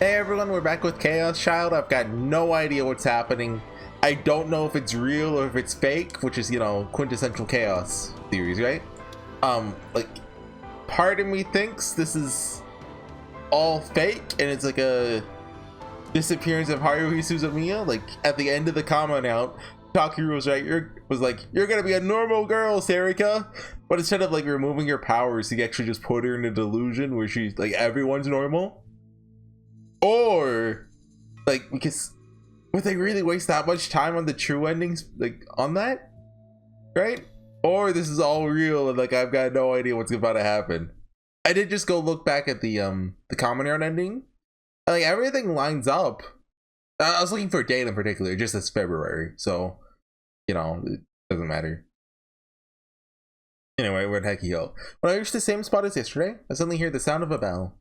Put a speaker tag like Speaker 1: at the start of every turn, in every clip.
Speaker 1: Hey everyone, we're back with Chaos Child. I've got no idea what's happening. I don't know if it's real or if it's fake, which is, you know, quintessential Chaos theories, right? Like, part of me thinks this is all fake and it's like a disappearance of Haruhi Suzumiya. Like, at the end of the comment out, Takeru was like, you're gonna be a normal girl, Serika. But instead of like removing her powers, he actually just put her in a delusion where she's like, everyone's normal. Or like, because would they really waste that much time on the true endings, like on that, right? Or this is all real and like I've got no idea what's about to happen. I did just go look back at the common yarn ending. Like, everything lines up. I was looking for a date in particular, just as February, so you know, it doesn't matter. Anyway, where'd heck he go? When I reached the same spot as yesterday, I suddenly hear the sound of a bell.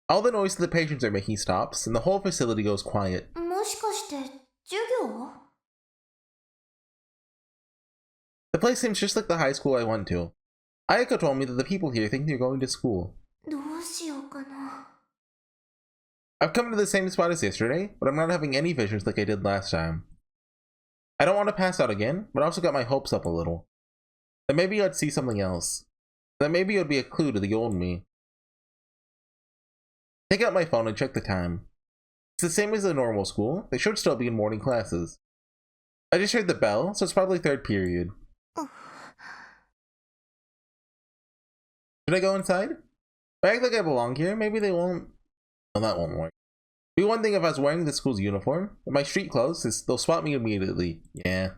Speaker 1: All the noise the patients are making stops, and the whole facility goes quiet. The place seems just like the high school I went to. Ayako told me that the people here think you're going to school. I've come to the same spot as yesterday, but I'm not having any visions like I did last time. I don't want to pass out again, but I also got my hopes up a little. That maybe I'd see something else. That maybe it would be a clue to the old me. Take out my phone and check the time. It's the same as the normal school. They should still be in morning classes. I just heard the bell, so it's probably third period. Should I go inside? If I act like I belong here, maybe they won't. Well, that won't work. It'd be one thing if I was wearing the school's uniform. In my street clothes, they'll spot me immediately. Yeah.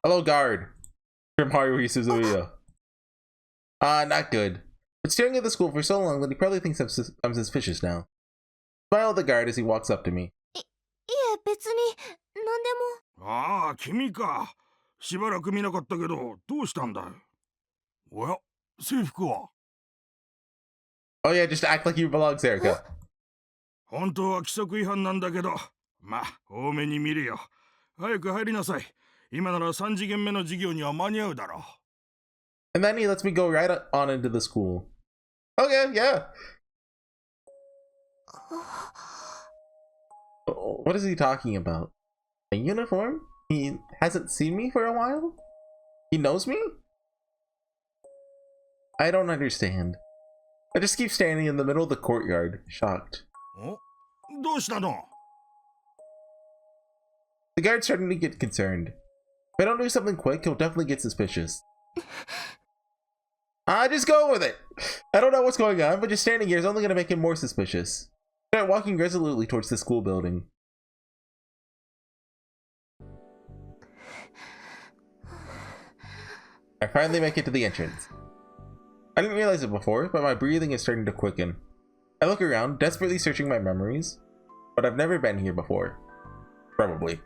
Speaker 1: Hello, guard. From Haruhi Suzumiya. Not good. But staring at the school for so long that he probably thinks I'm suspicious now. Smile at the guard as he walks up to me. Oh yeah, just act like you belong, Serika. And then he lets me go right on into the school. Okay, yeah. What is he talking about? A uniform? He hasn't seen me for a while? He knows me? I don't understand. I just keep standing in the middle of the courtyard, shocked. The guard's starting to get concerned. If I don't do something quick, he'll definitely get suspicious. Just go with it. I don't know what's going on, but just standing here is only going to make him more suspicious. I start walking resolutely towards the school building. I finally make it to the entrance. I didn't realize it before, but my breathing is starting to quicken. I look around, desperately searching my memories, but I've never been here before. Probably.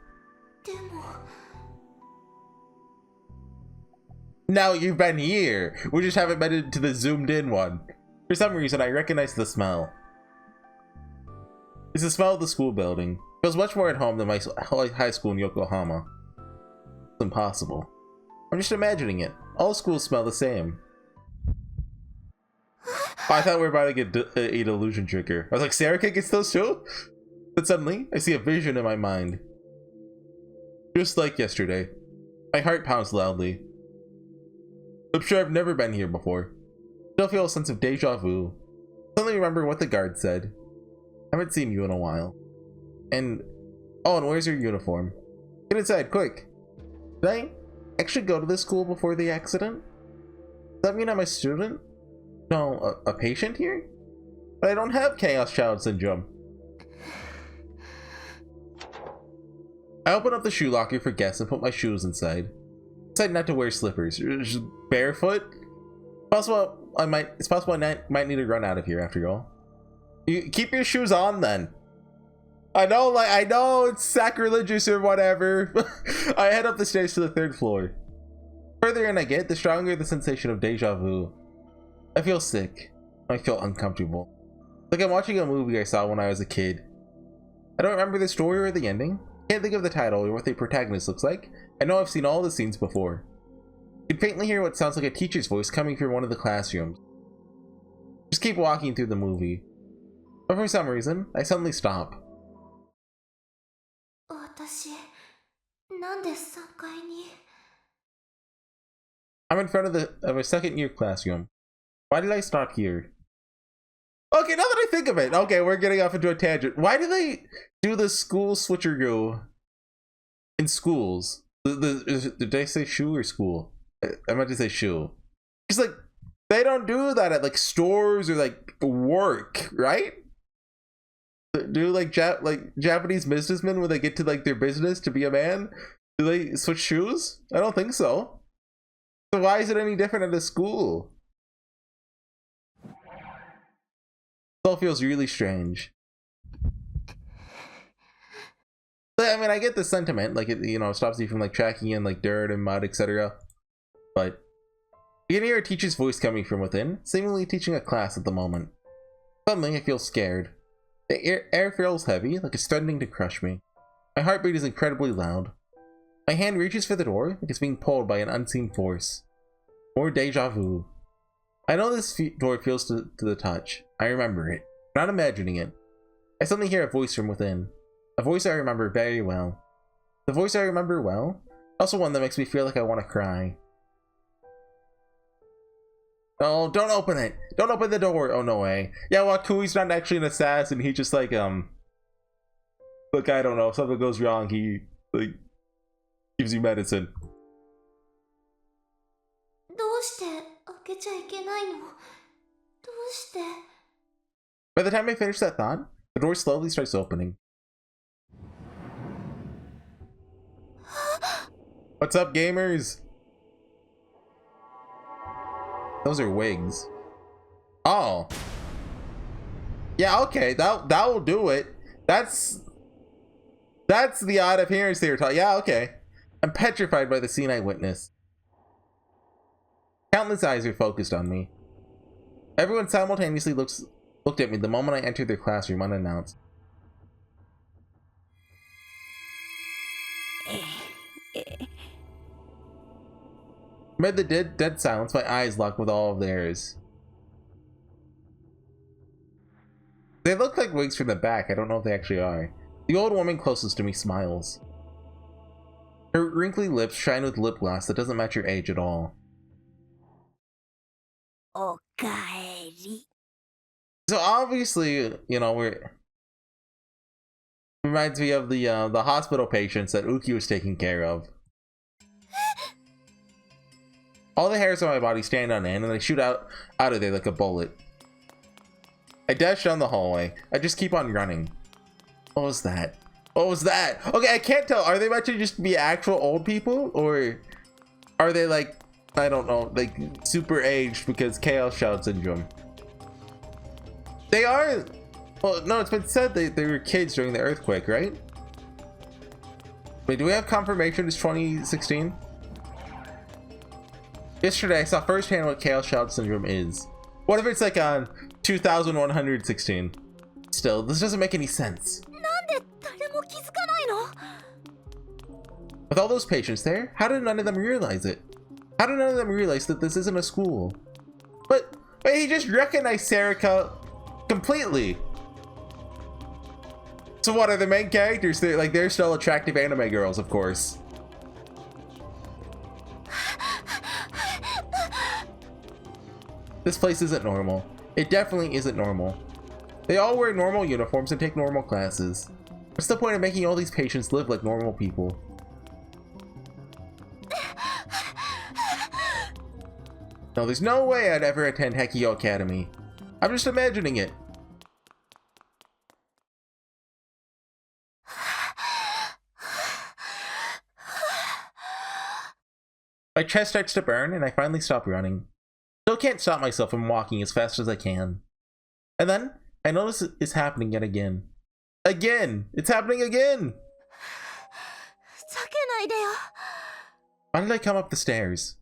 Speaker 1: Now you've been here! We just haven't been into the zoomed in one. For some reason, I recognize the smell. It's the smell of the school building. It feels much more at home than my high school in Yokohama. It's impossible. I'm just imagining it. All schools smell the same. Oh, I thought we were about to get a delusion trigger. I was like, Serika gets those too? But suddenly, I see a vision in my mind. Just like yesterday. My heart pounds loudly. I'm sure I've never been here before. Still feel a sense of deja vu. Suddenly remember what the guard said. I haven't seen you in a while. And where's your uniform? Get inside, quick. Did I actually go to this school before the accident? Does that mean I'm a student? No, a patient here? But I don't have Chaos Child syndrome. I open up the shoe locker for guests and put my shoes inside. Decide not to wear slippers. Just barefoot. It's possible I might need to run out of here after all. You keep your shoes on then. I know it's sacrilegious or whatever. I head up the stairs to the third floor. The further in I get, the stronger the sensation of deja vu. I feel sick. I feel uncomfortable. Like I'm watching a movie I saw when I was a kid. I don't remember the story or the ending. Can't think of the title or what the protagonist looks like. I know I've seen all the scenes before. You can faintly hear what sounds like a teacher's voice coming from one of the classrooms. Just keep walking through the movie. But for some reason, I suddenly stop.
Speaker 2: 私、なんで3階に
Speaker 1: I'm in front of a second year classroom. Why did I stop here? Okay, now that I think of it, okay, we're getting off into a tangent. Why do they do the school switcheroo in schools? Did I say shoe or school? I meant to say shoe. Because like they don't do that at like stores or like work, right? Do like Japanese businessmen when they get to like their business to be a man? Do they switch shoes? I don't think so. So why is it any different at a school? It all feels really strange. But, I mean, I get the sentiment, like it, you know, stops you from like tracking in like dirt and mud, etc. But you can hear a teacher's voice coming from within, seemingly teaching a class at the moment. Suddenly, I feel scared. The air feels heavy, like it's threatening to crush me. My heartbeat is incredibly loud. My hand reaches for the door, like it's being pulled by an unseen force. More deja vu. I know this door feels to the touch. I remember it. I'm not imagining it. I suddenly hear a voice from within. A voice I remember very well. The voice I remember well, also one that makes me feel like I want to cry. Oh, don't open it! Don't open the door! Oh, no way. Yeah, well, Kui's not actually an assassin. He just like, look, I don't know. If something goes wrong, he, like, gives you medicine.
Speaker 2: どうして開けちゃいけないのどうして
Speaker 1: By the time I finish that thought, the door slowly starts opening. What's up, gamers? Those are wigs. Oh. Yeah, okay, that will do it. That's the odd appearance they were talking. Yeah, okay. I'm petrified by the scene I witnessed. Countless eyes are focused on me. Everyone simultaneously looked at me the moment I entered their classroom unannounced. Amid the dead silence, my eyes locked with all of theirs. They look like wigs from the back. I don't know if they actually are. The old woman closest to me smiles. Her wrinkly lips shine with lip gloss that doesn't match her age at all.
Speaker 2: Okaeri.
Speaker 1: So obviously, you know, reminds me of the hospital patients that Uki was taking care of. All the hairs on my body stand on end and they shoot out of there like a bullet. I dash down the hallway. I just keep on running. What was that? What was that? Okay, I can't tell. Are they meant to just be actual old people? Or are they like, I don't know, like super aged because Chaos Shout Syndrome? They are. Well, no, it's been said they were kids during the earthquake, right? Wait, do we have confirmation it's 2016? Yesterday, I saw firsthand what Chaos Shout Syndrome is. What if it's like on 2116? Still, this doesn't make any sense. With all those patients there, how did none of them realize it? How did none of them realize that this isn't a school? But he just recognized Serika completely. So what are the main characters? They're still attractive anime girls, of course. This place isn't normal. It definitely isn't normal. They all wear normal uniforms and take normal classes. What's the point of making all these patients live like normal people? No, there's no way I'd ever attend Hekio Academy. I'm just imagining it. My chest starts to burn and I finally stop running. Still can't stop myself from walking as fast as I can. And then I notice it's happening yet again. Again! It's happening again! Why did I come up the stairs?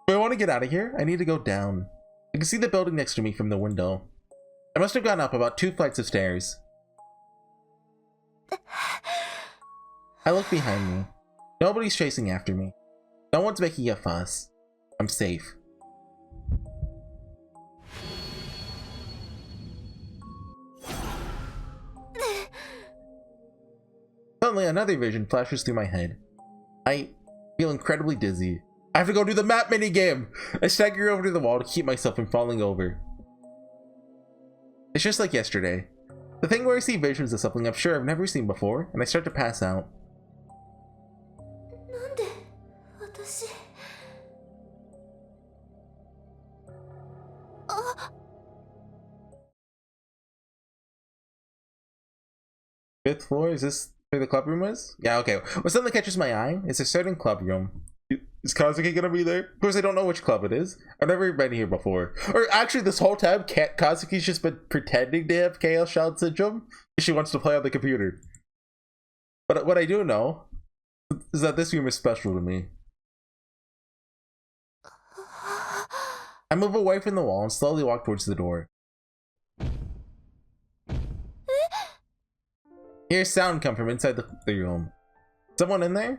Speaker 1: If I want to get out of here, I need to go down. I can see the building next to me from the window. I must have gone up about 2 flights of stairs. I look behind me. Nobody's chasing after me. No one's making a fuss. I'm safe. Suddenly, another vision flashes through my head. I feel incredibly dizzy. I have to go do the map minigame! I stagger over to the wall to keep myself from falling over. It's just like yesterday. The thing where I see visions of something I'm sure I've never seen before, and I start to pass out. Fifth floor? Is this where the club room is? Yeah, okay. What suddenly catches my eye is a certain club room. Is Kazuki gonna be there? Of course, I don't know which club it is. I've never been here before. Or actually, this whole time, Kazuki's just been pretending to have KL Child Syndrome. She wants to play on the computer. But what I do know is that this room is special to me. I move away from the wall and slowly walk towards the door. Hear sound come from inside the room. Someone in there?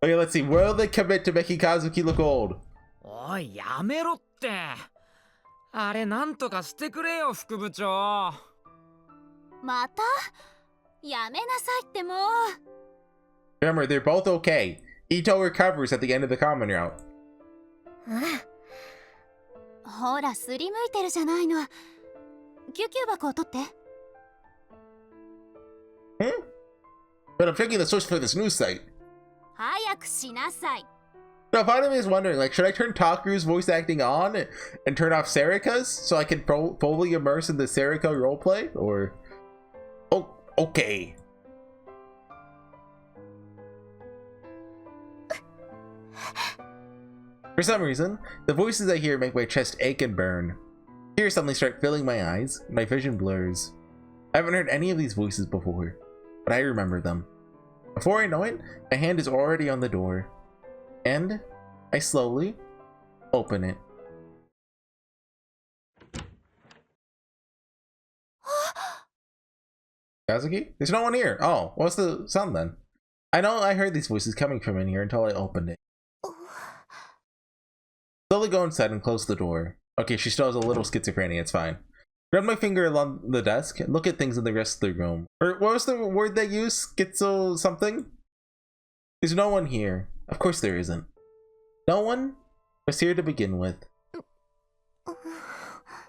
Speaker 1: Okay, let's see. Will they commit to making Kazuki look old?
Speaker 3: おい、やめろって。あれ、なんとかしてくれよ、副部長。
Speaker 2: またやめなさいってもう。
Speaker 1: Remember, they're both okay. Ito recovers at the end of the common route.
Speaker 2: ほら、すりむいてるじゃないの。救急箱を取って。
Speaker 1: But I'm checking the source for this news site.
Speaker 2: 早くしなさい。
Speaker 1: Now, part of me is wondering, like, should I turn Taku's voice acting on and turn off Serika's so I can fully immerse in the Serika roleplay? Or... Oh, okay. For some reason, the voices I hear make my chest ache and burn. Tears suddenly start filling my eyes, and my vision blurs. I haven't heard any of these voices before, but I remember them. Before I know it, my hand is already on the door, and I slowly open it. Kazuki? There's no one here. Oh, what's the sound then? I know I heard these voices coming from in here until I opened it. Slowly go inside and close the door. Okay, she still has a little schizophrenia, it's fine. Run my finger along the desk and look at things in the rest of the room. Or what was the word they used? Schizo something? There's no one here. Of course there isn't. No one was here to begin with.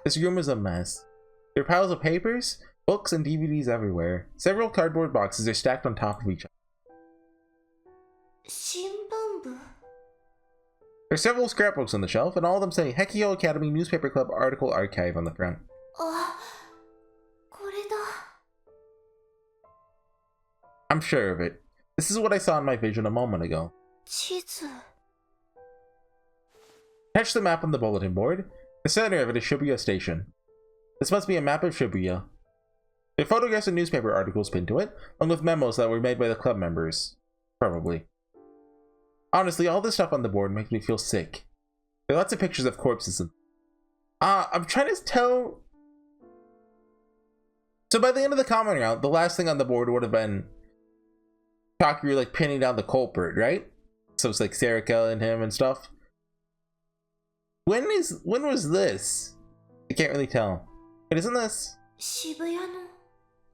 Speaker 1: This room is a mess. There are piles of papers, books, and DVDs everywhere. Several cardboard boxes are stacked on top of each other.
Speaker 2: 新聞部
Speaker 1: There are several scrapbooks on the shelf, and all of them say Hekio Academy Newspaper Club Article Archive on the front.
Speaker 2: あ、これだ。
Speaker 1: I'm sure of it. This is what I saw in my vision a moment ago.
Speaker 2: 地図
Speaker 1: Touch the map on the bulletin board. The center of it is Shibuya Station. This must be a map of Shibuya. There are photographs and newspaper articles pinned to it, along with memos that were made by the club members. Probably. Honestly, all this stuff on the board makes me feel sick. There are lots of pictures of corpses and... I'm trying to tell... So by the end of the common round, the last thing on the board would have been Takeru like pinning down the culprit, right? So it's like Serika and him and stuff. When was this? I can't really tell. But isn't this?
Speaker 2: 渋谷の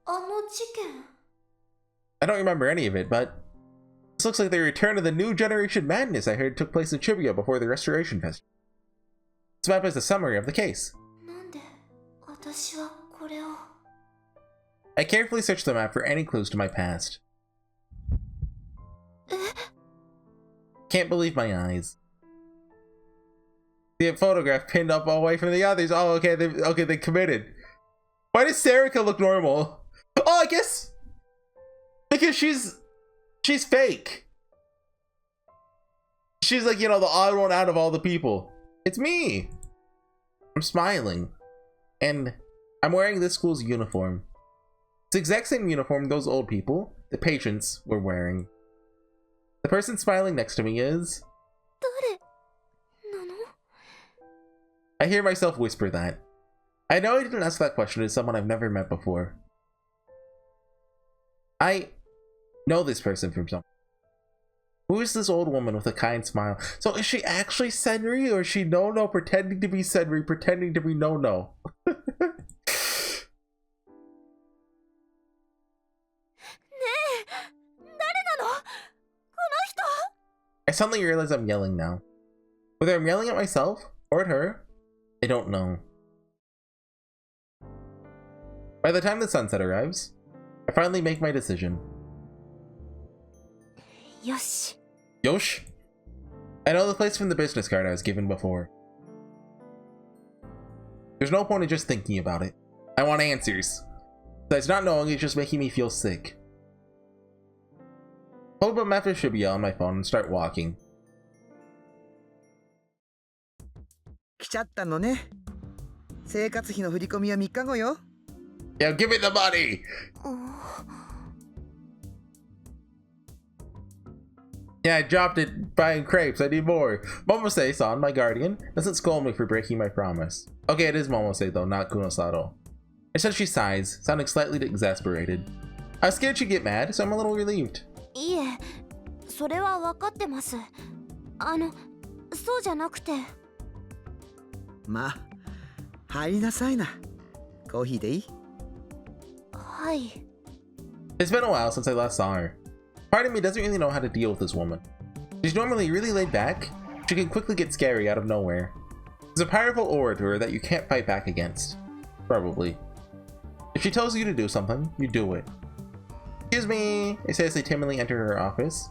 Speaker 2: あの事件
Speaker 1: I don't remember any of it, but this looks like the return of the new generation madness I heard took place in Shibuya before the Restoration Festival. This map is a summary of the case.
Speaker 2: なんで私はこれを
Speaker 1: I carefully searched the map for any clues to my past. Can't believe my eyes. The photograph pinned up away from the others. Oh, okay, they committed. Why does Serika look normal? Oh, I guess because she's fake. She's like, you know, the odd one out of all the people. It's me. I'm smiling, and I'm wearing this school's uniform. It's the exact same uniform those old people, the patients, were wearing. The person smiling next to me is...
Speaker 2: 誰なの
Speaker 1: I hear myself whisper that. I know I didn't ask that question to someone I've never met before. I know this person from somewhere. Who is this old woman with a kind smile? So is she actually Senri, or is she Nono pretending to be Senri, pretending to be Nono? I suddenly realize I'm yelling now. Whether I'm yelling at myself or at her, I don't know. By the time the sunset arrives, I finally make my decision.
Speaker 2: Yosh.
Speaker 1: Yosh? I know the place from the business card I was given before. There's no point in just thinking about it. I want answers. Besides, not knowing is just making me feel sick. Pull up a map of Shibuya on my phone and start walking.
Speaker 4: 来ちゃったのね。生活費の振り込みは3日後よ。
Speaker 1: Yeah, give me the money! Yeah, I dropped it buying crepes. I need more. Momose-san, my guardian, doesn't scold me for breaking my promise. Okay, it is Momose though, not Kunosato. Instead she sighs, sounding slightly exasperated. I was scared she'd get mad, so I'm a little relieved.
Speaker 2: いえ、それは分かってます。そうじゃなくて。
Speaker 4: まあ、入りなさいな。コーヒーでいい？
Speaker 2: はい。
Speaker 1: It's been a while since I last saw her. Part of me doesn't really know how to deal with this woman. She's normally really laid back. She can quickly get scary out of nowhere. There's a powerful aura to her that you can't fight back against. Probably. If she tells you to do something, you do it. Excuse me, I say as they timidly enter her office.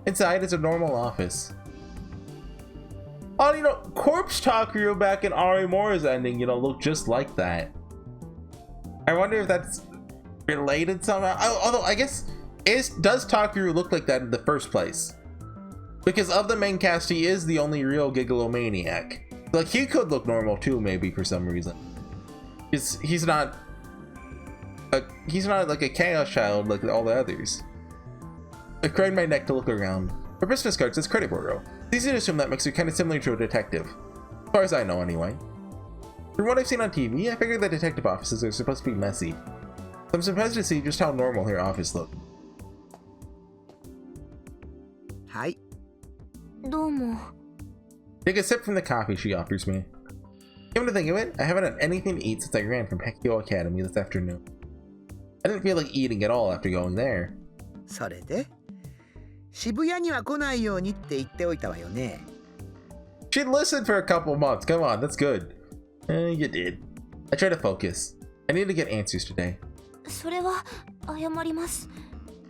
Speaker 1: Inside is a normal office. Oh, you know, Corpse Takuyo back in Arimora's ending, you know, looked just like that. I wonder if that's related somehow. Although, I guess, does Takuyo look like that in the first place? Because of the main cast, he is the only real Gigalomaniac. Like, he could look normal too, maybe, for some reason. He's not like a chaos child like all the others. I craned my neck to look around. Her business card says credit bureau. It's easy to assume that makes her kind of similar to a detective. As far as I know, anyway. From what I've seen on TV, I figured that detective offices are supposed to be messy. So I'm surprised to see just how normal her office looked.
Speaker 4: はい。
Speaker 2: どうも。
Speaker 1: Take a sip from the coffee she offers me. Come to think of it, I haven't had anything to eat since I ran from Hekio Academy this afternoon. I didn't feel like eating at all after going there.
Speaker 4: それで渋谷には来ないようにって言っておいたわよね。
Speaker 1: She'd listened for a couple months. Come on, that's good. You did. I try to focus. I need to get answers today.
Speaker 2: それは謝ります。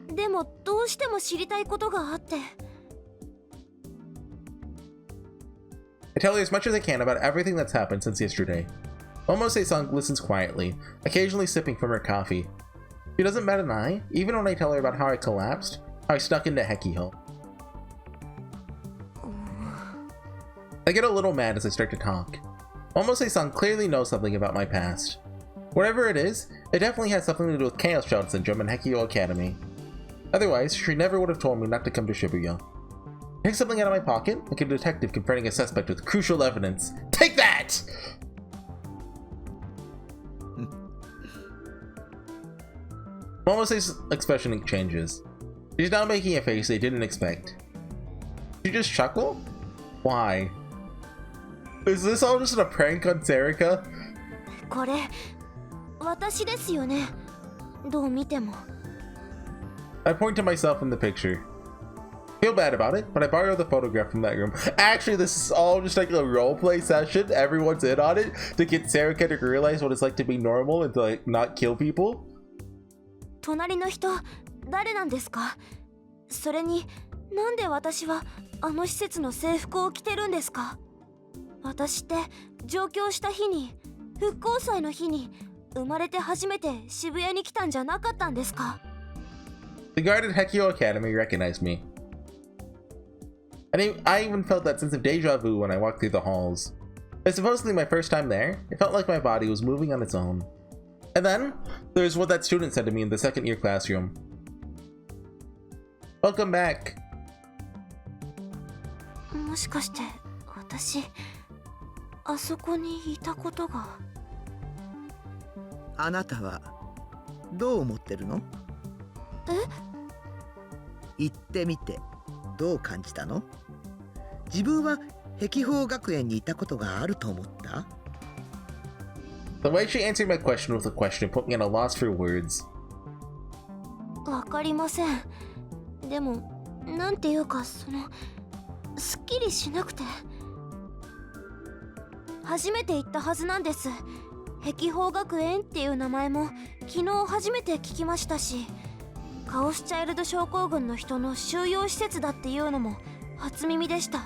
Speaker 2: でもどうしても知りたいことがあって。
Speaker 1: I tell her as much as I can about everything that's happened since yesterday. Momose-san listens quietly, occasionally sipping from her coffee. She doesn't bat an eye, even when I tell her about how I collapsed, how I snuck into Hekiho. I get a little mad as I start to talk. Momose-san clearly knows something about my past. Whatever it is, it definitely has something to do with Chaos Child Syndrome and Hekio Academy. Otherwise, she never would have told me not to come to Shibuya. I take something out of my pocket, like a detective confronting a suspect with crucial evidence. Take that! Momose's expression changes. She's now making a face they didn't expect. Did you just chuckle? Why? Is this all just a prank on Serika?
Speaker 2: これ、私ですよね。どう見ても。
Speaker 1: I point to myself in the picture. Feel bad about it, but I borrowed the photograph from that room. Actually, this is all just like a roleplay session. Everyone's in on it to get Serika to realize what it's like to be normal and to like not kill people.
Speaker 2: 隣の人、誰なんですか？それに、なんで私はあの施設の制服を着てるんですか？私って上京した日に、復興祭の日に生まれて初めて渋谷に来たんじゃなかったんですか？
Speaker 1: The guard at Hekio Academy recognized me. I even felt that sense of deja vu when I walked through the halls. It's supposedly my first time there. It felt like my body was moving on its own. And then, there's what that student said to me in the second year classroom. Welcome back.
Speaker 2: もしかして私あそこにいたことが。
Speaker 4: あなたはどう思ってるの？言ってみてどう感じたの？自分は碧峰学園にいたことがあると思った？
Speaker 1: The way she answered my question with a question put me at a loss for words.
Speaker 2: わかりません。でもなんていうかすっきりしなくて。初めて行ったはずなんです。碧峰学園っていう名前も昨日初めて聞きましたし、カオスチャイルド症候群の人の収容施設だっていうのも初耳でした。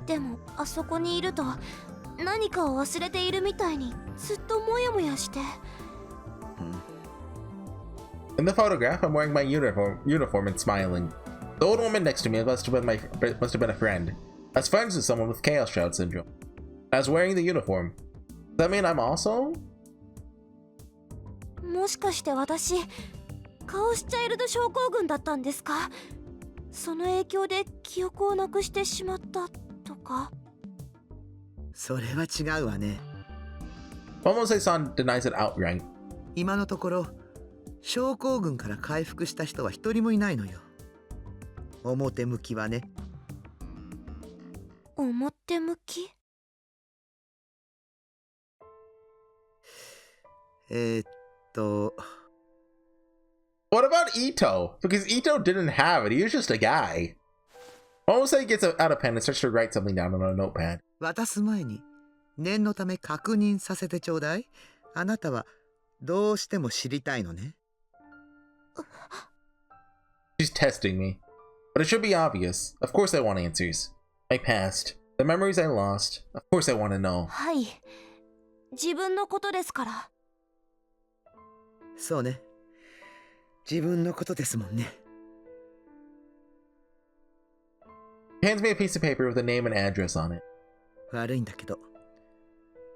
Speaker 2: でもあそこにいると何かを忘れているみたいにずっとモヤモヤして。
Speaker 1: In the photograph, I'm wearing my uniform and smiling. The old woman next to me must have been a friend. I was friends with someone with Chaos Shroud syndrome. I was wearing the uniform. Does that mean I'm also?
Speaker 2: もしかして私カオスチャイルド症候群だったんですか？その影響で記憶をなくしてしまったとか？
Speaker 4: それは違うわね。
Speaker 1: Momose-san denies it outright.
Speaker 4: 今のところ症候群から回復した人は一人もいないのよ。表向きはね。
Speaker 2: 表向き？What
Speaker 1: about Ito? Because Ito didn't have it. He was just a guy. Momose gets out a pen and starts to write something down on a notepad.
Speaker 4: 渡す前に念のため確認させてちょうだい。あなたはどうしても知りたいのね。
Speaker 1: She's testing me. But it should be obvious. Of course I want answers. My past. The memories I lost. Of course I want to know.
Speaker 2: はい。自分のことですから。
Speaker 4: そうね。自分のことですもんね。
Speaker 1: He hands me a piece of paper with a name and address on it.
Speaker 4: 悪いんだけど、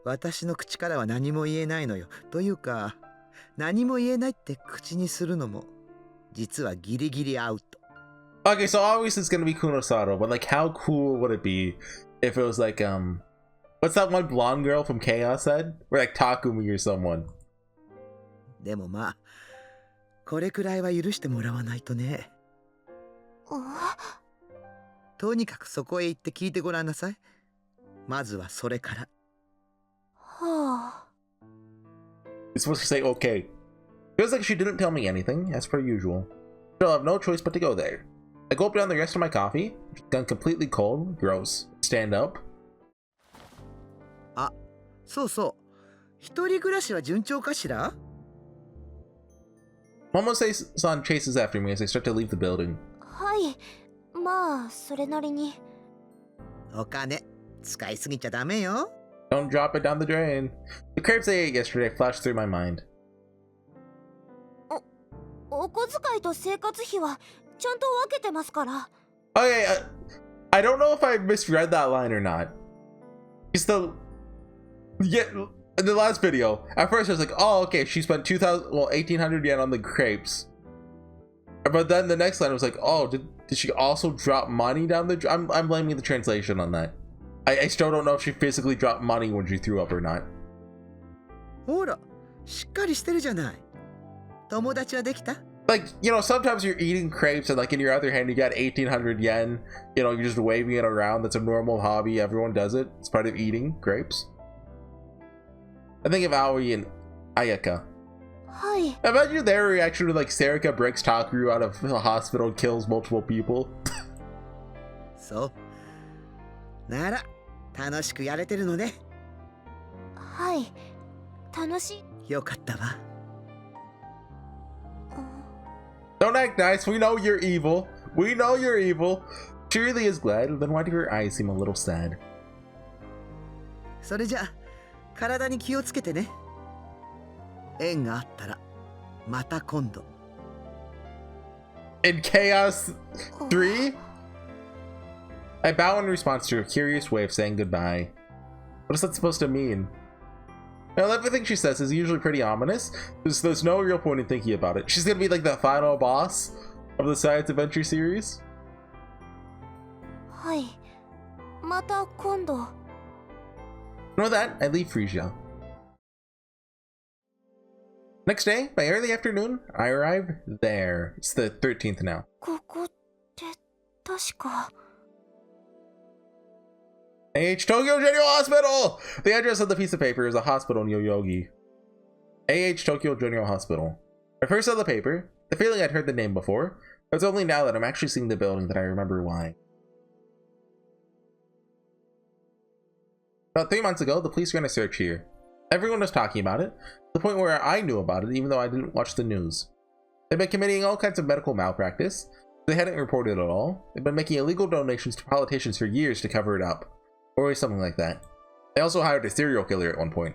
Speaker 4: 私の口からは何も言えないのよ。というか、何も言えないって口にするのも、実はギリギリアウト。
Speaker 1: Okay, so obviously it's gonna be Kunosado, but like how cool would it be if it was like, what's that one blonde girl from Chaos said? Or like Takumi or someone.
Speaker 4: でもまあ、これくらいは許してもらわないとね。とにかくそこへ行って聞いてごらんなさい。まずはそれから。
Speaker 2: はあ。
Speaker 1: You're supposed to say okay. Feels like she didn't tell me anything, as per usual. She'll have no choice but to go there. I gulp down the rest of my coffee, which has gone completely cold, gross. Stand up.
Speaker 4: あ、そうそう。一人暮らしは順調かしら？
Speaker 1: Momose-san chases after me as I start to leave the building.
Speaker 2: はい。まあそれなりに。
Speaker 4: お金使いすぎちゃダメよ。
Speaker 1: Don't drop it down the drain. The crepes I ate yesterday flashed through my mind.
Speaker 2: お小遣いと生活費はちゃんと分けてますから。
Speaker 1: Okay, I don't know if I misread that line or not. He's the... Yeah, in the last video, at first I was like, oh, okay, she spent 1,800 yen on the crepes. But then the next line was like, oh, did she also drop money down the... I'm blaming the translation on that. I still don't know if she physically dropped money when she threw up or not.
Speaker 4: ほら、しっかりしてるじゃない。友達はできた？
Speaker 1: Like, you know, sometimes you're eating crepes and like in your other hand you got 1,800 yen. You know, you're just waving it around. That's a normal hobby. Everyone does it. It's part of eating grapes. I think of Aoi and Ayaka.
Speaker 2: はい。
Speaker 1: Imagine their reaction to like Serika breaks Takeru out of the hospital and kills multiple people.
Speaker 4: そう。なら、楽しくやれてるのね。
Speaker 2: はい。楽しい。
Speaker 4: よかったわ。
Speaker 1: Don't act nice. We know you're evil. We know you're evil. She really is glad. Then why do her eyes seem a little sad?
Speaker 4: それじゃ、体に気をつけてね。縁があったら、また今度。
Speaker 1: In Chaos 3? I bow in response to a curious way of saying goodbye. What is that supposed to mean? Now, everything she says is usually pretty ominous. There's no real point in thinking about it. She's gonna be like the final boss of the Science Adventure series.
Speaker 2: はい。また今度。
Speaker 1: And with that, I leave Frisia. Next day, by early afternoon, I arrive there. It's the 13th now.
Speaker 2: ここって確か。
Speaker 1: AH Tokyo General Hospital! The address of the piece of paper is a hospital in Yoyogi. AH Tokyo General Hospital. I first saw the paper, The feeling I'd heard the name before. It's only now that I'm actually seeing the building that I remember why. About 3 months ago, the police ran a search here. Everyone was talking about it, to the point where I knew about it even though I didn't watch the news. They've been committing all kinds of medical malpractice. They hadn't reported at all. They've been making illegal donations to politicians for years to cover it up. Or something like that. They also hired a serial killer at one point.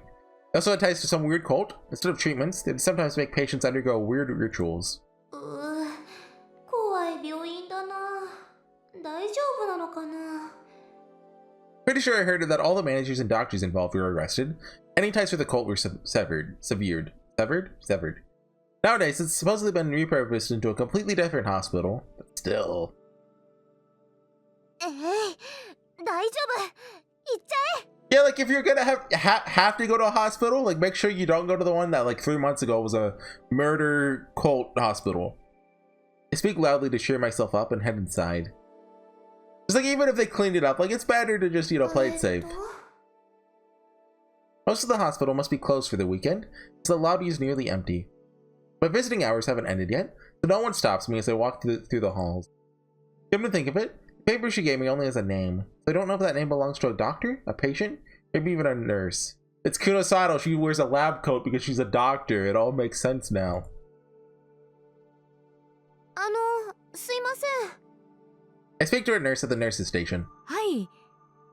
Speaker 1: They also had ties to some weird cult. Instead of treatments, they'd sometimes make patients undergo weird rituals.
Speaker 2: 怖い病院だな。大丈夫なのかな。
Speaker 1: Pretty sure I heard that all the managers and doctors involved were arrested. Any ties for the cult were severed. Nowadays, it's supposedly been repurposed into a completely different hospital, but still.
Speaker 2: 大丈夫。行っちゃえ。
Speaker 1: Yeah, like if you're gonna have to go to a hospital, like make sure you don't go to the one that like 3 months ago was a murder cult hospital. I speak loudly to cheer myself up and head inside. It's like even if they cleaned it up, like it's better to just, you know, play it safe. Most of the hospital must be closed for the weekend, so the lobby is nearly empty. But visiting hours haven't ended yet, so no one stops me as I walk through the halls. Come to think of it, the paper she gave me only has a name, so I don't know if that name belongs to a doctor, a patient, maybe even a nurse. It's Kunosato. She wears a lab coat because she's a doctor. It all makes sense now.
Speaker 2: すいません。
Speaker 1: I speak to a nurse at the nurse's station.
Speaker 5: はい。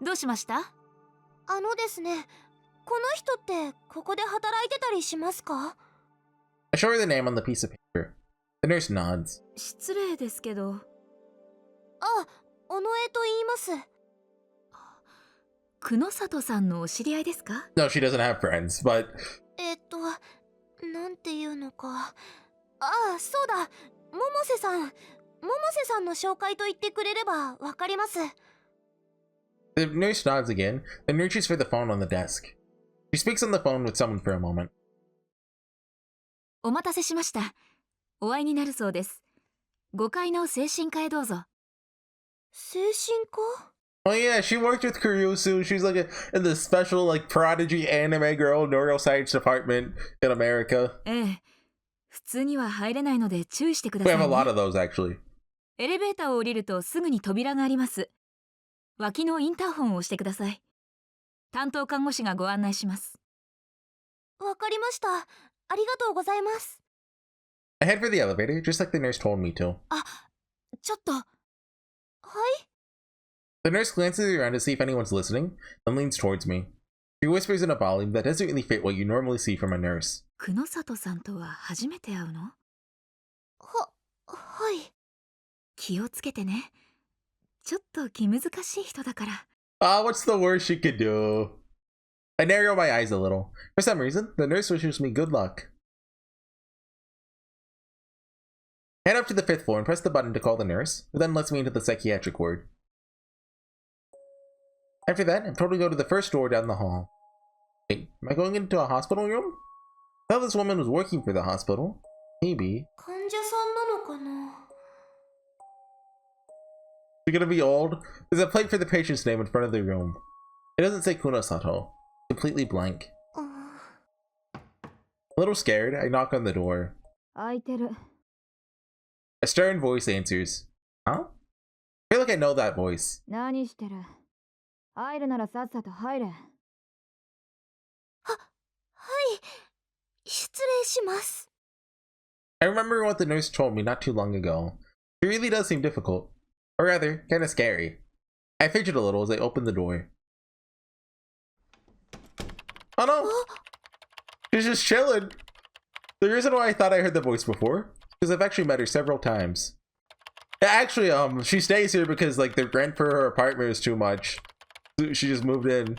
Speaker 5: どうしました？
Speaker 2: ですね、この人ってここで働いてたりしますか？
Speaker 1: I show her the name on the piece of paper. The nurse nods.
Speaker 5: 失礼ですけど。
Speaker 2: 尾上と言います。
Speaker 5: 久野里さんのお知り合いですか？
Speaker 1: No, she doesn't have friends, but...
Speaker 2: なんていうのか。そうだ。百瀬さん。百瀬さんの紹介と言ってくれればわかります。
Speaker 1: The nurse nods again, then reaches for the phone on the desk. She speaks on the phone with someone for a moment.
Speaker 5: お待たせしました。お会いになるそうです。5階の精神科へどうぞ。
Speaker 2: 精神科？
Speaker 1: Oh yeah, she worked with Kuryusu. She's like in the special like prodigy anime girl neuroscience department in America.
Speaker 5: ええ。普通には入れないので注意してくだ
Speaker 1: We
Speaker 5: さい
Speaker 1: have a
Speaker 5: ね。
Speaker 1: lot of those actually.
Speaker 5: エレベーターを降りるとすぐに扉があります。脇のインターホンを押してください。担当看護師がご案内します。
Speaker 2: わかりました。ありがとうございます。
Speaker 1: I head for the elevator, just like the nurse told me to.
Speaker 2: ちょっと。はい？
Speaker 1: The nurse glances around to see if anyone's listening, then leans towards me. She whispers in a volume that doesn't really fit what you normally see from a nurse.
Speaker 5: 久野里さんとは初めて会うの？
Speaker 2: はい。
Speaker 5: 気をつけてね。ちょっと気難しい人だから。
Speaker 1: What's the worst she could do? I narrow my eyes a little. For some reason, the nurse wishes me good luck. Head up to the 5th floor and press the button to call the nurse, who then lets me into the psychiatric ward. After that, I'm told to go to the first door down the hall. Wait, am I going into a hospital room? I thought this woman was working for the hospital. Maybe.
Speaker 2: 患者さんなのかな？
Speaker 1: You're gonna be old? There's a plate for the patient's name in front of the room. It doesn't say Kunosato. Completely blank. A little scared, I knock on the door.
Speaker 5: 開いてる。
Speaker 1: A stern voice answers. Huh? I feel like I know that voice.
Speaker 5: 何してる？入るならさっさと入れ。
Speaker 2: はい。失礼します。
Speaker 1: I remember what the nurse told me not too long ago. It really does seem difficult. Or rather, kinda scary. I fidget a little as I open the door. Oh no! She's just chilling! The reason why I thought I heard the voice before is because I've actually met her several times. Actually, she stays here because like the rent for her apartment is too much. She just moved in.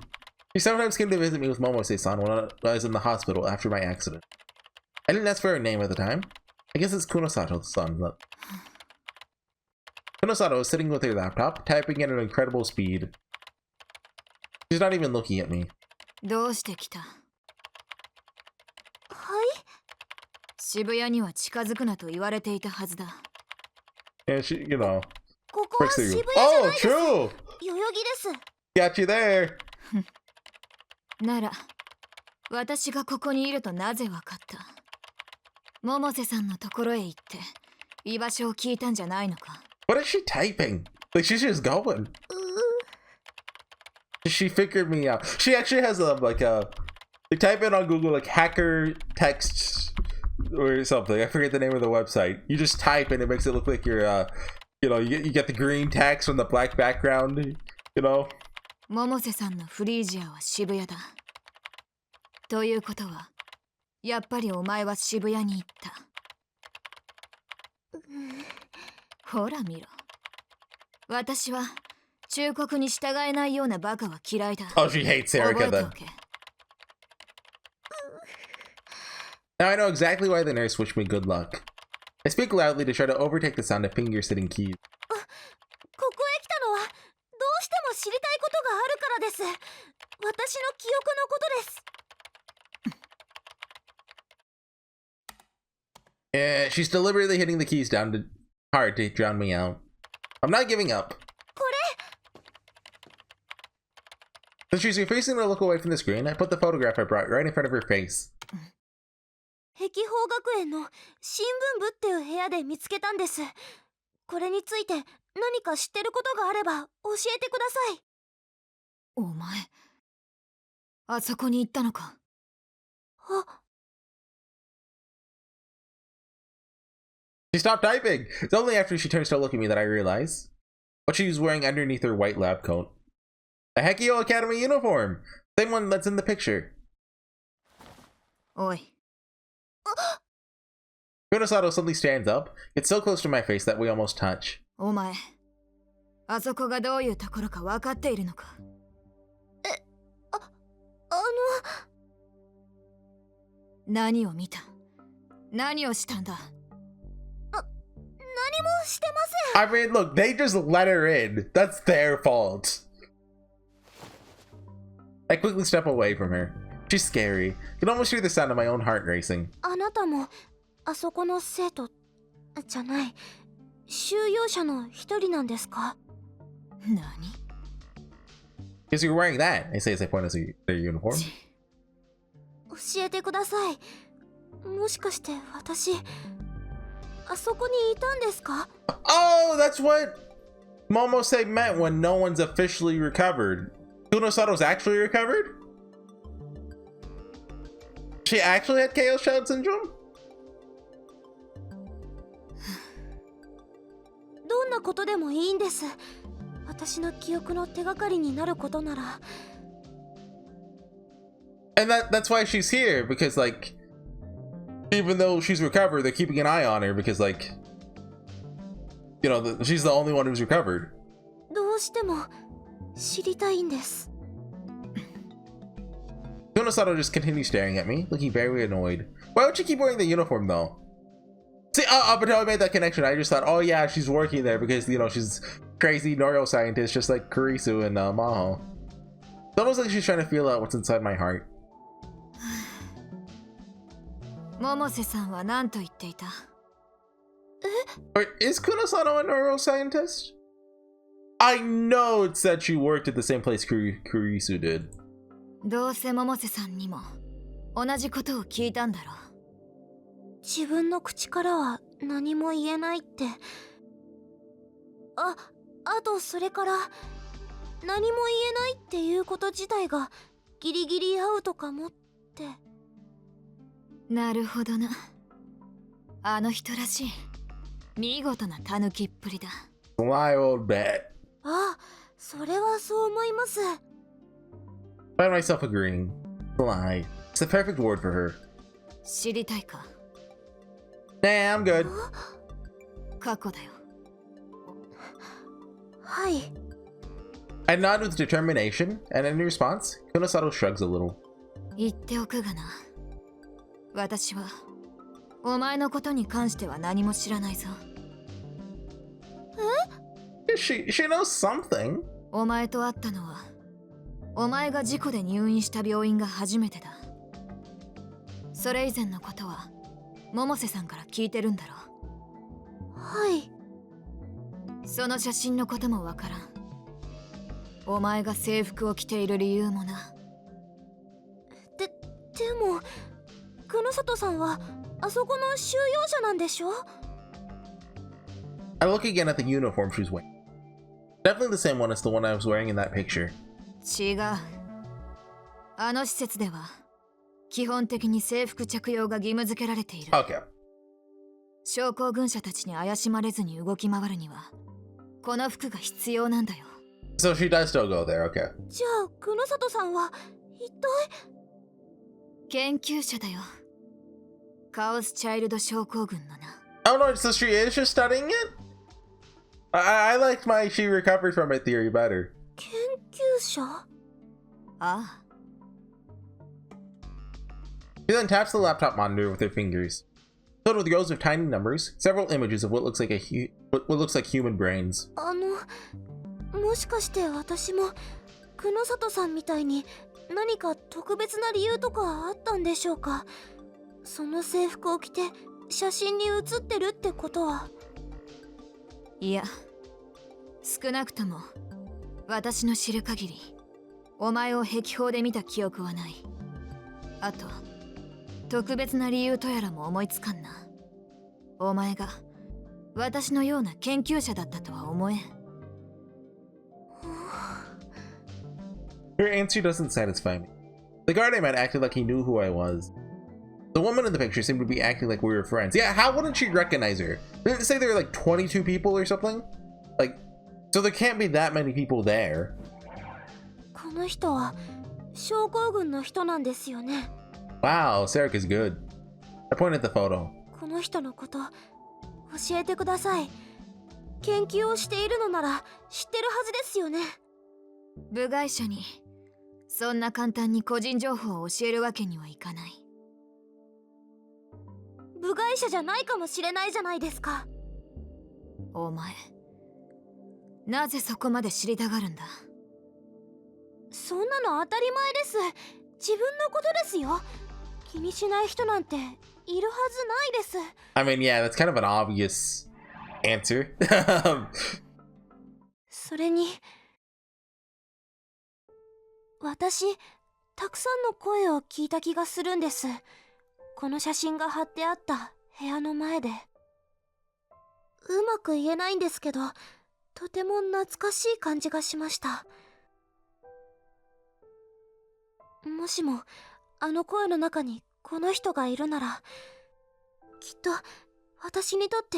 Speaker 1: She sometimes came to visit me with Momose-san when I was in the hospital after my accident. I didn't ask for her name at the time. I guess it's Kunosato-san. Kunosato is sitting with her laptop, typing at an incredible speed. She's not even looking at me.
Speaker 5: どうして来た？
Speaker 2: はい？
Speaker 5: 渋谷には近づくなと言われていたはずだ。
Speaker 1: Yeah, she, you know.
Speaker 2: ここは
Speaker 1: First
Speaker 2: 渋
Speaker 1: thing.
Speaker 2: 谷じゃな
Speaker 1: Oh,
Speaker 2: いです。
Speaker 1: true!
Speaker 2: 代々木です。
Speaker 1: Got you there!
Speaker 5: なら、私がここにいるとなぜわかった？百瀬さんのところへ行って居場所を聞いたんじゃないのか。
Speaker 1: What is she typing? Like she's just going. She figured me out. She actually has like type in on Google like hacker texts or something. I forget the name of the website. You just type and it makes it look like you're you know, you get the green text from the black background, you know.
Speaker 5: 百瀬さんのフリージアは渋谷だ。ということはやっぱりお前は渋谷に行った。ほら見ろ。私は忠告に従えないようなバカは嫌いだ。
Speaker 1: Oh, she hates Serika then. Now I know exactly why the nurse wished me good luck. I speak loudly to try to overtake the sound of finger-sitting keys.
Speaker 2: ここへ来たのはどうしても知りたいことがあるからです。私の記憶のことです。
Speaker 1: Yeah, she's deliberately hitting the keys down hard to drown me out. I'm not giving up.
Speaker 2: これ
Speaker 1: Since she's refusing to look away from the screen, I put the photograph I brought right in front of her face.
Speaker 2: 碧峰学園の新聞部っていう部屋で見つけたんです。これについて何か知ってることがあれば教えてください。
Speaker 5: お前あそこに行ったのか。
Speaker 2: あ、
Speaker 1: She stopped typing. It's only after she turns to look at me that I realize what she was wearing underneath her white lab coat. A Hekio Academy uniform. Same one that's in the picture.
Speaker 5: おい。
Speaker 1: Kunosato suddenly stands up, gets so close to my face that we almost touch.
Speaker 5: お前あそこがどういうところか分かっているのか。何を見た。何をしたんだ。
Speaker 2: 何もしてません。
Speaker 1: I mean, look, they just let her in. That's their fault. I quickly step away from her. She's scary. I can almost hear the sound of my own heart racing.
Speaker 2: あなたもあそこの生徒じゃない収容者の一人なんですか。
Speaker 5: 何。
Speaker 1: Because you're wearing that, I say as I point at their uniform.
Speaker 2: 教えてください。もしかして私あそこにいたんですか。
Speaker 1: Oh, that's what Momose meant when no one's officially recovered. Kunosato's actually recovered? She actually had Chaos Child Syndrome?
Speaker 2: どんなことでもいいんです。私の記憶の手がかりになることなら。
Speaker 1: And that's why she's here, because like even though she's recovered, they're keeping an eye on her because like you know, she's the only one who's recovered.
Speaker 2: どうしても知りたいんです。
Speaker 1: Kunosato just continues staring at me, looking very annoyed. Why would she keep wearing the uniform though? See, up until I made that connection, I just thought, oh yeah, she's working there because, you know, she's crazy neuroscientist just like Kurisu and Maho. It's almost like she's trying to feel out what's inside my heart.
Speaker 5: 百瀬さんは何と言っていた。
Speaker 1: Or is Kunosato a neuroscientist? I know it said she worked at the same place Kurisu did.
Speaker 5: どうせ百瀬さんにも同じことを聞いたんだろう。
Speaker 2: 自分の口からは何も言えないって。あとそれから何も言えないっていうこと自体がギリギリアウトかもって。
Speaker 5: なるほどな。あの人らしい。見事なタヌキっぷりだ。
Speaker 1: Sly old bat.
Speaker 2: あ、それはそう思います。
Speaker 1: Find myself agreeing. Sly. It's the perfect word for her.
Speaker 5: 知りたいか。
Speaker 1: Nah, I'm good.
Speaker 5: 過去だよ。
Speaker 2: はい。
Speaker 1: I nod with determination, and in response, Kunosato shrugs a little.
Speaker 5: 言っておくがな。私はお前のことに関しては何も知らないぞ。
Speaker 1: She knows something.
Speaker 5: お前と会ったのはお前が事故で入院した病院が初めてだ。それ以前のことは百瀬さんから聞いてるんだろう。
Speaker 2: はい。
Speaker 5: その写真のこともわからん。お前が制服を着ている理由もな。
Speaker 2: でも黒里さんはあそこの収容者なんでしょ？
Speaker 1: I look again at the uniform she's wearing. Definitely the same one as the one I was wearing in that picture.
Speaker 5: 違う。あの施設では基本的に制服着用が義務付けられている。
Speaker 1: Okay.
Speaker 5: 症候群者たちに怪しまれずに動き回るにはこの服が必要なんだよ。
Speaker 1: So she does still go there, okay.
Speaker 2: じゃあ久野里さんは一体？
Speaker 5: 研究者だよ。カオスチャイルド症候群のな。
Speaker 1: Oh no, so she is just studying it? I liked my she recovered from it theory better.
Speaker 2: 研究者？
Speaker 5: ああ。
Speaker 1: She then taps the laptop monitor with her fingers. Filled with rows of tiny numbers, several images of what looks like what looks like human brains.
Speaker 2: もしかして私も久野里さんみたいに何か特別な理由とかあったんでしょうか？その制服を着て写真に写ってるってことは。
Speaker 5: いや、少なくとも私の知る限りお前を壁砲で見た記憶はない。あと特別な理由とやらも思いつかんな。お前が私のような研究者だったとは思えん。
Speaker 1: Her answer doesn't satisfy me. The guard I met acted like he knew who I was. The woman in the picture seemed to be acting like we were friends. Yeah, how wouldn't she recognize her? Didn't it say there were like 22 people or something? Like, so there can't be that many people there.
Speaker 2: この人は症候群の人なんですよね。
Speaker 1: Wow, Serika's good. I pointed at the photo.
Speaker 2: この人のこと教えてください。研究をしているのなら知ってるはずですよね。
Speaker 5: 部外者にそんな簡単に個人情報を教えるわけにはいかない。
Speaker 2: 部外者じゃないかもしれないじゃないですか。
Speaker 5: お前なぜそこまで知りたがるんだ？
Speaker 2: そんなの当たり前です。自分のことですよ。気にしない人なんているはずないです。
Speaker 1: I mean, yeah, that's kind of an obvious answer.
Speaker 2: それに私たくさんの声を聞いた気がするんです。この写真が貼ってあった部屋の前で。うまく言えないんですけど、とても懐かしい感じがしました。もしもあの声の中にこの人がいるなら、きっと私にとって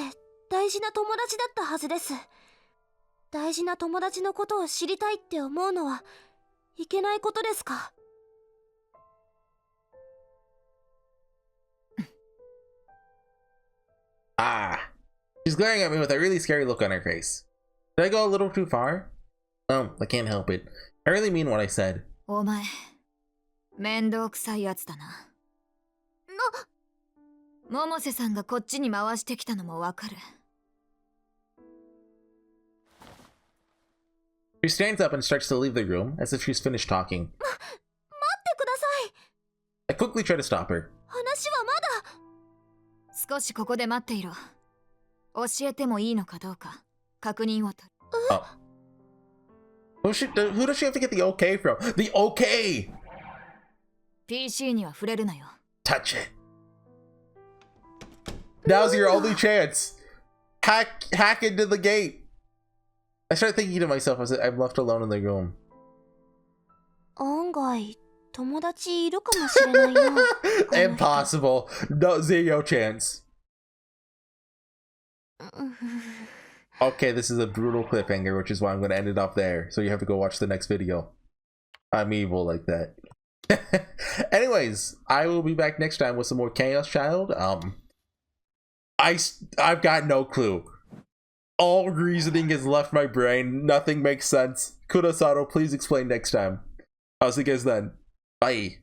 Speaker 2: 大事な友達だったはずです。大事な友達のことを知りたいって思うのはいけないことですか？
Speaker 1: Ah. She's glaring at me with a really scary look on her face. Did I go a little too far? Oh, I can't help it. I really mean what I said.
Speaker 5: お前面倒くさいやつだな。百瀬さんがこっちに回してきたのもわかる。
Speaker 1: She stands up and starts to leave the room as if she's finished talking.
Speaker 2: 待ってください。
Speaker 1: I quickly try to stop her.
Speaker 2: 話はまだ。
Speaker 5: 少しここで待っていろ。教えてもいいのかどうか確認を取る。
Speaker 1: Oh. Who does she have to get the okay from? The okay!
Speaker 5: PC には触れるなよ。
Speaker 1: Touch it. Now's your only chance. Hack into the gate. I start thinking to myself as I'm left alone in the room.
Speaker 2: 案外友達いるかもしれないな。
Speaker 1: Impossible. No, zero chance. Okay, this is a brutal cliffhanger, which is why I'm going to end it off there. So you have to go watch the next video. I'm evil like that. Anyways, I will be back next time with some more Chaos Child. I've got no clue. All reasoning has left my brain. Nothing makes sense. Kurosato, please explain next time. I'll see you guys then. Bye.